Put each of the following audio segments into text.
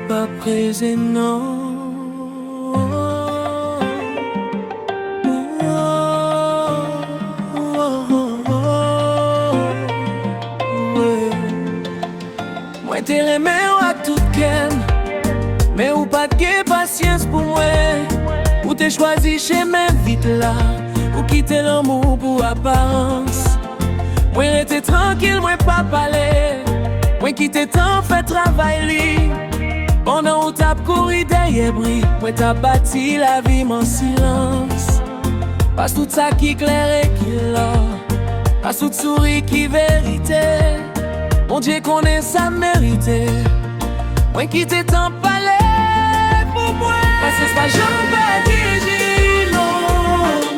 pas présent, non. Moi t'ai aimé à tout ken, mais ou pas de patience pour moi. Ou t'es choisi chez mes vite là, ou quitter l'amour pour apparence. Moi j'étais tranquille, moi pas parler. Moi quitter temps fait travail li. Pendant où t'as couru derrière bris, moi t'as bâti la vie en silence. Pas tout ça qui clair et qui là, pas tout souris qui vérité. Mon Dieu connaît sa mérité. Moi quitter temps parler pour moi. Parce que c'est pas jamais dit non,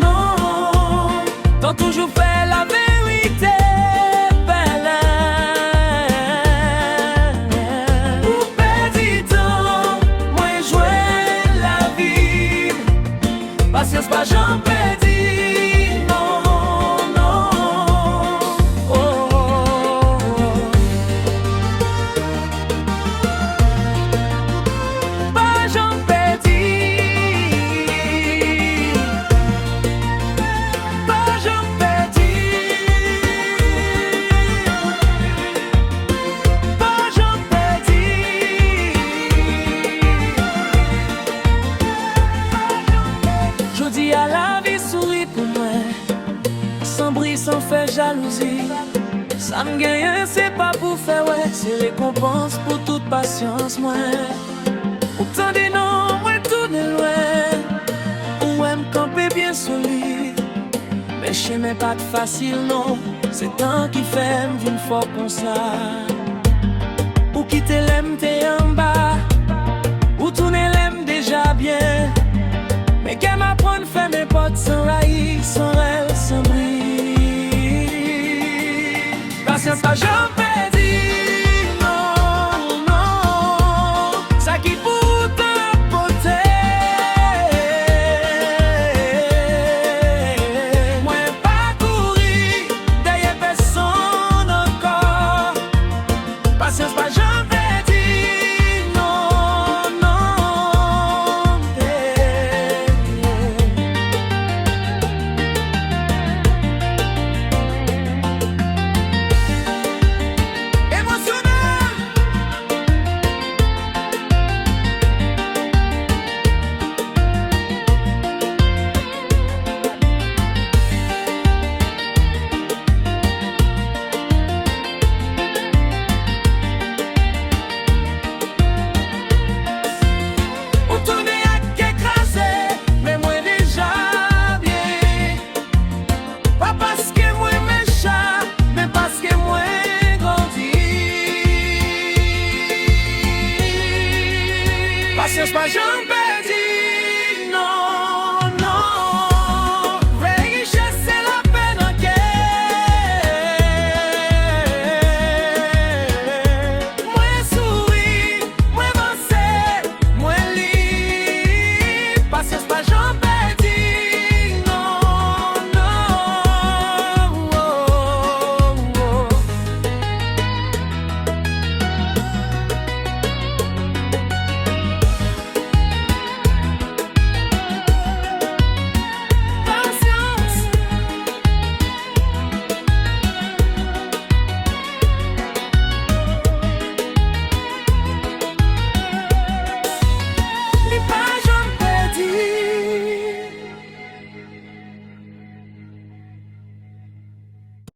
non. T'as toujours fait la vérité. Patience pas j'en pédis, non, non, oh, oh, oh. Pas j'en pédis, pas j'en pédis, pas j'en pédis. Je dis à la vie sourit pour moi, sans bris, sans faire jalousie. Ça me gagne, c'est pas pour faire ouais, c'est récompense pour toute patience moi. Autant des noms, moi tourne loin, ou me camper bien solide. Mais je m'ai pas de facile non, c'est temps qui fait d'une fois comme ça. Ou quitter l'aime t'es en bas, ou tourner l'aime déjà bien. Mais qu'elle m'apprenne fait mes